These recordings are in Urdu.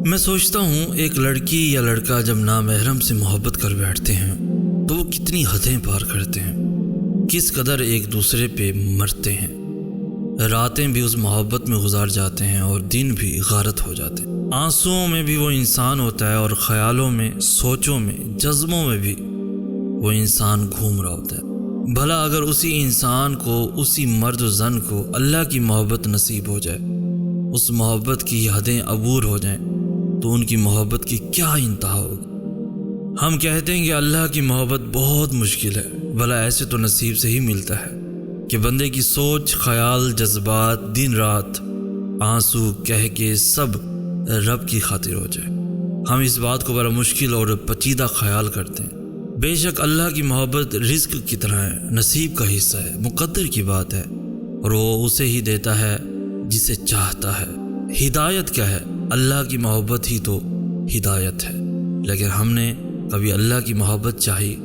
میں سوچتا ہوں ایک لڑکی یا لڑکا جب نامحرم سے محبت کر بیٹھتے ہیں تو وہ کتنی حدیں پار کرتے ہیں، کس قدر ایک دوسرے پہ مرتے ہیں، راتیں بھی اس محبت میں گزار جاتے ہیں اور دن بھی غارت ہو جاتے ہیں۔ آنسوؤں میں بھی وہ انسان ہوتا ہے اور خیالوں میں، سوچوں میں، جذبوں میں بھی وہ انسان گھوم رہا ہوتا ہے۔ بھلا اگر اسی انسان کو، اسی مرد و زن کو اللہ کی محبت نصیب ہو جائے، اس محبت کی حدیں عبور ہو جائیں تو ان کی محبت کی کیا انتہا ہوگی۔ ہم کہتے ہیں کہ اللہ کی محبت بہت مشکل ہے، بھلا ایسے تو نصیب سے ہی ملتا ہے کہ بندے کی سوچ، خیال، جذبات، دن رات، آنسو کہہ کے سب رب کی خاطر ہو جائے۔ ہم اس بات کو بڑا مشکل اور پیچیدہ خیال کرتے ہیں۔ بے شک اللہ کی محبت رزق کی طرح ہے، نصیب کا حصہ ہے، مقدر کی بات ہے، اور وہ اسے ہی دیتا ہے جسے چاہتا ہے۔ ہدایت کیا ہے؟ اللہ کی محبت ہی تو ہدایت ہے۔ لیکن ہم نے کبھی اللہ کی محبت چاہی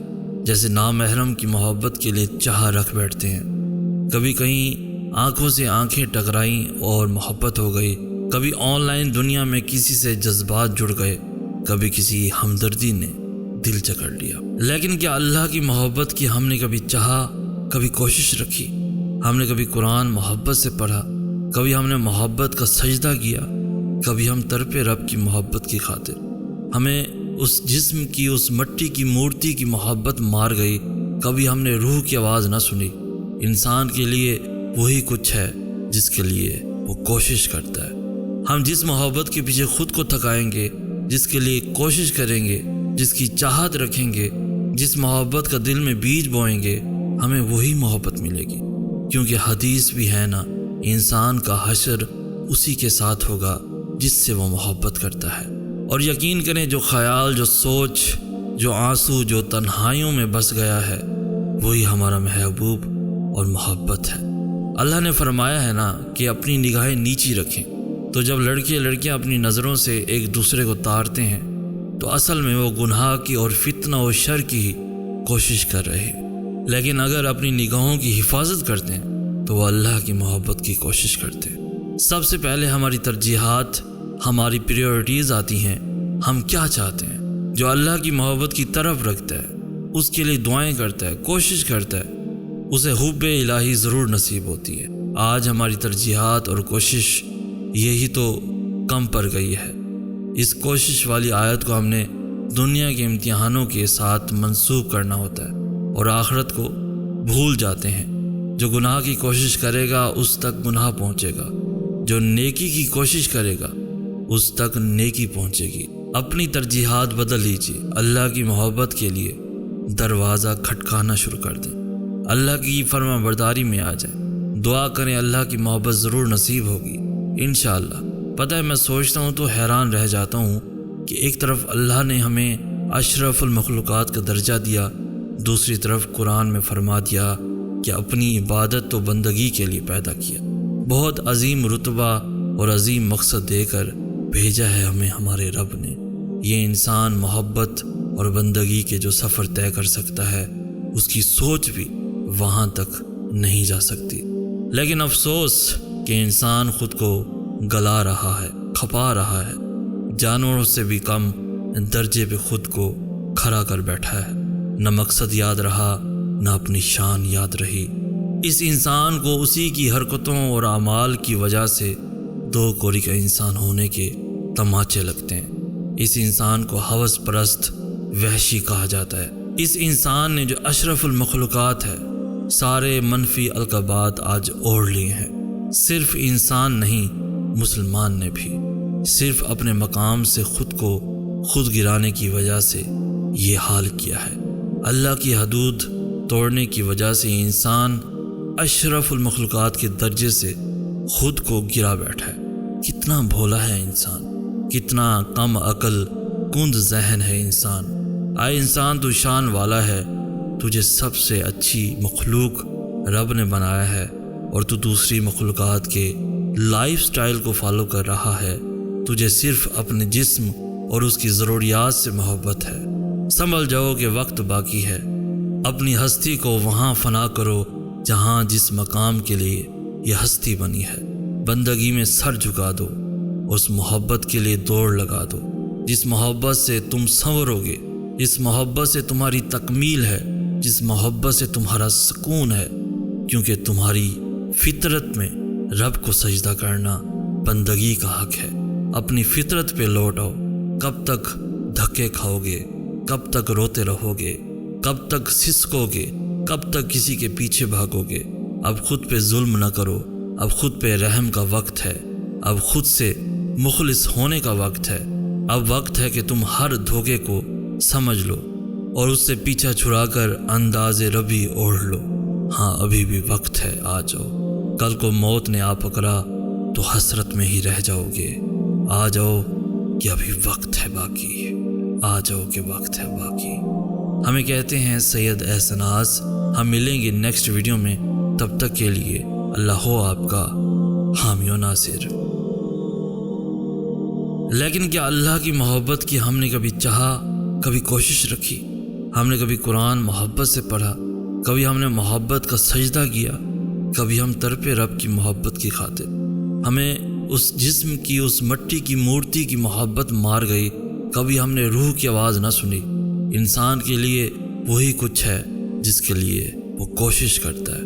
جیسے نامحرم کی محبت کے لیے چاہ رکھ بیٹھتے ہیں۔ کبھی کہیں آنکھوں سے آنکھیں ٹکرائیں اور محبت ہو گئی، کبھی آن لائن دنیا میں کسی سے جذبات جڑ گئے، کبھی کسی ہمدردی نے دل جکڑ لیا۔ لیکن کیا اللہ کی محبت کی ہم نے کبھی چاہا، کبھی کوشش رکھی؟ ہم نے کبھی قرآن محبت سے پڑھا، کبھی ہم نے محبت کا سجدہ کیا، کبھی ہم تڑپے رب کی محبت کی خاطر۔ ہمیں اس جسم کی، اس مٹی کی مورتی کی محبت مار گئی، کبھی ہم نے روح کی آواز نہ سنی۔ انسان کے لیے وہی کچھ ہے جس کے لیے وہ کوشش کرتا ہے۔ ہم جس محبت کے پیچھے خود کو تھکائیں گے، جس کے لیے کوشش کریں گے، جس کی چاہت رکھیں گے، جس محبت کا دل میں بیج بوئیں گے، ہمیں وہی محبت ملے گی۔ کیونکہ حدیث بھی ہے نا، انسان کا حشر اسی کے ساتھ ہوگا جس سے وہ محبت کرتا ہے۔ اور یقین کریں، جو خیال، جو سوچ، جو آنسو، جو تنہائیوں میں بس گیا ہے، وہی ہمارا محبوب اور محبت ہے۔ اللہ نے فرمایا ہے نا کہ اپنی نگاہیں نیچی رکھیں۔ تو جب لڑکے لڑکیاں اپنی نظروں سے ایک دوسرے کو تارتے ہیں تو اصل میں وہ گناہ کی اور فتنہ و شر کی ہی کوشش کر رہے ہیں۔ لیکن اگر اپنی نگاہوں کی حفاظت کرتے ہیں تو وہ اللہ کی محبت کی کوشش کرتے ہیں۔ سب سے پہلے ہماری ترجیحات، ہماری پریورٹیز آتی ہیں۔ ہم کیا چاہتے ہیں؟ جو اللہ کی محبت کی طرف رکھتا ہے، اس کے لیے دعائیں کرتا ہے، کوشش کرتا ہے، اسے حب الہی ضرور نصیب ہوتی ہے۔ آج ہماری ترجیحات اور کوشش یہی تو کم پڑ گئی ہے۔ اس کوشش والی آیت کو ہم نے دنیا کے امتحانوں کے ساتھ منسوب کرنا ہوتا ہے اور آخرت کو بھول جاتے ہیں۔ جو گناہ کی کوشش کرے گا اس تک گناہ پہنچے گا، جو نیکی کی کوشش کرے گا اس تک نیکی پہنچے گی۔ اپنی ترجیحات بدل لیجیے، اللہ کی محبت کے لیے دروازہ کھٹکانا شروع کر دیں، اللہ کی فرما برداری میں آ جائیں، دعا کریں، اللہ کی محبت ضرور نصیب ہوگی انشاءاللہ۔ پتہ ہے، میں سوچتا ہوں تو حیران رہ جاتا ہوں کہ ایک طرف اللہ نے ہمیں اشرف المخلوقات کا درجہ دیا، دوسری طرف قرآن میں فرما دیا کہ اپنی عبادت تو بندگی کے لیے پیدا کیا۔ بہت عظیم رتبہ اور عظیم مقصد دے کر بھیجا ہے ہمیں ہمارے رب نے۔ یہ انسان محبت اور بندگی کے جو سفر طے کر سکتا ہے، اس کی سوچ بھی وہاں تک نہیں جا سکتی۔ لیکن افسوس کہ انسان خود کو گلا رہا ہے، کھپا رہا ہے، جانوروں سے بھی کم درجے پہ خود کو کھڑا کر بیٹھا ہے۔ نہ مقصد یاد رہا، نہ اپنی شان یاد رہی۔ اس انسان کو اسی کی حرکتوں اور اعمال کی وجہ سے دو کوری کا انسان ہونے کے تماچے لگتے ہیں۔ اس انسان کو ہوس پرست، وحشی کہا جاتا ہے۔ اس انسان نے جو اشرف المخلوقات ہے، سارے منفی القابات آج اوڑھ لیے ہیں۔ صرف انسان نہیں، مسلمان نے بھی صرف اپنے مقام سے خود کو خود گرانے کی وجہ سے یہ حال کیا ہے۔ اللہ کی حدود توڑنے کی وجہ سے انسان اشرف المخلوقات کے درجے سے خود کو گرا بیٹھا ہے۔ کتنا بھولا ہے انسان، کتنا کم عقل، کند ذہن ہے انسان۔ آئے انسان، تو شان والا ہے، تجھے سب سے اچھی مخلوق رب نے بنایا ہے اور تو دوسری مخلوقات کے لائف سٹائل کو فالو کر رہا ہے۔ تجھے صرف اپنے جسم اور اس کی ضروریات سے محبت ہے۔ سنبھل جاؤ کہ وقت باقی ہے۔ اپنی ہستی کو وہاں فنا کرو جہاں جس مقام کے لیے یہ ہستی بنی ہے۔ بندگی میں سر جھکا دو اس محبت کے لیے دوڑ لگا دو جس محبت سے تم سنورو گے، جس محبت سے تمہاری تکمیل ہے، جس محبت سے تمہارا سکون ہے، کیونکہ تمہاری فطرت میں رب کو سجدہ کرنا بندگی کا حق ہے۔ اپنی فطرت پہ لوٹ آؤ۔ کب تک دھکے کھاؤ گے؟ کب تک روتے رہو گے؟ کب تک سسکو گے؟ کب تک کسی کے پیچھے بھاگو گے؟ اب خود پہ ظلم نہ کرو، اب خود پہ رحم کا وقت ہے، اب خود سے مخلص ہونے کا وقت ہے۔ اب وقت ہے کہ تم ہر دھوکے کو سمجھ لو اور اس سے پیچھا چھڑا کر انداز ربی اوڑھ لو۔ ہاں ابھی بھی وقت ہے، آ جاؤ۔ کل کو موت نے آ پکڑا تو حسرت میں ہی رہ جاؤ گے۔ آ جاؤ کہ ابھی وقت ہے باقی، آ جاؤ کہ وقت ہے باقی۔ ہمیں کہتے ہیں سید احسناز۔ ہم ملیں گے نیکسٹ ویڈیو میں، تب تک کے لیے اللہ ہو آپ کا حامی و ناصر۔ لیکن کیا اللہ کی محبت کی ہم نے کبھی چاہا، کبھی کوشش رکھی؟ ہم نے کبھی قرآن محبت سے پڑھا؟ کبھی ہم نے محبت کا سجدہ کیا؟ کبھی ہم تڑپے رب کی محبت کی خاطر؟ ہمیں اس جسم کی، اس مٹی کی مورتی کی محبت مار گئی۔ کبھی ہم نے روح کی آواز نہ سنی۔ انسان کے لیے وہی کچھ ہے جس کے لیے وہ کوشش کرتا ہے۔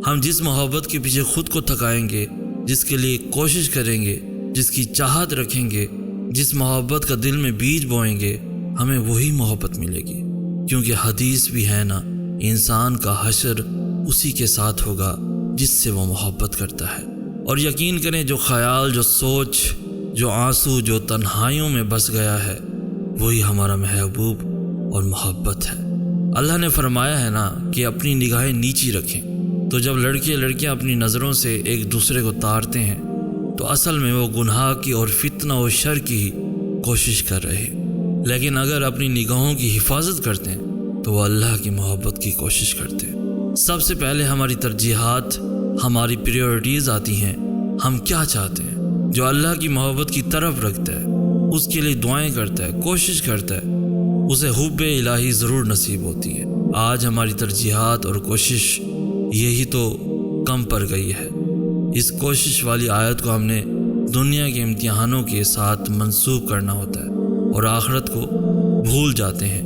ہم جس محبت کے پیچھے خود کو تھکائیں گے، جس کے لیے کوشش کریں گے، جس کی چاہت رکھیں گے، جس محبت کا دل میں بیج بوئیں گے، ہمیں وہی محبت ملے گی۔ کیونکہ حدیث بھی ہے نا، انسان کا حشر اسی کے ساتھ ہوگا جس سے وہ محبت کرتا ہے۔ اور یقین کریں، جو خیال، جو سوچ، جو آنسو، جو تنہائیوں میں بس گیا ہے، وہی ہمارا محبوب اور محبت ہے۔ اللہ نے فرمایا ہے نا کہ اپنی نگاہیں نیچی رکھیں۔ تو جب لڑکیاں اپنی نظروں سے ایک دوسرے کو تارتے ہیں تو اصل میں وہ گناہ کی اور فتنہ و شر کی ہی کوشش کر رہے ہیں۔ لیکن اگر اپنی نگاہوں کی حفاظت کرتے ہیں تو وہ اللہ کی محبت کی کوشش کرتے ہیں۔ سب سے پہلے ہماری ترجیحات، ہماری پریورٹیز آتی ہیں۔ ہم کیا چاہتے ہیں؟ جو اللہ کی محبت کی طرف رکھتا ہے، اس کے لیے دعائیں کرتا ہے، کوشش کرتا ہے، اسے حب الہی ضرور نصیب ہوتی ہے۔ آج ہماری ترجیحات اور کوشش یہی تو کم پڑ گئی ہے۔ اس کوشش والی آیت کو ہم نے دنیا کے امتحانوں کے ساتھ منسوب کرنا ہوتا ہے اور آخرت کو بھول جاتے ہیں۔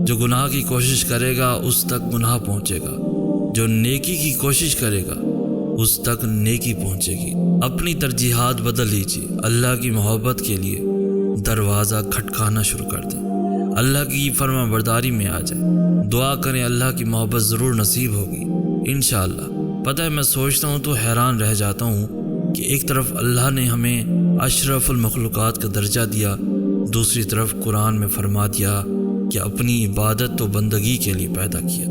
جو گناہ کی کوشش کرے گا اس تک گناہ پہنچے گا، جو نیکی کی کوشش کرے گا اس تک نیکی پہنچے گی۔ اپنی ترجیحات بدل لیجیے، اللہ کی محبت کے لیے دروازہ کھٹکانا شروع کر دیں، اللہ کی فرما برداری میں آ جائیں، دعا کریں، اللہ کی محبت ضرور نصیب ہوگی انشاءاللہ۔ پتہ ہے، میں سوچتا ہوں تو حیران رہ جاتا ہوں کہ ایک طرف اللہ نے ہمیں اشرف المخلوقات کا درجہ دیا، دوسری طرف قرآن میں فرما دیا کہ اپنی عبادت و بندگی کے لیے پیدا کیا۔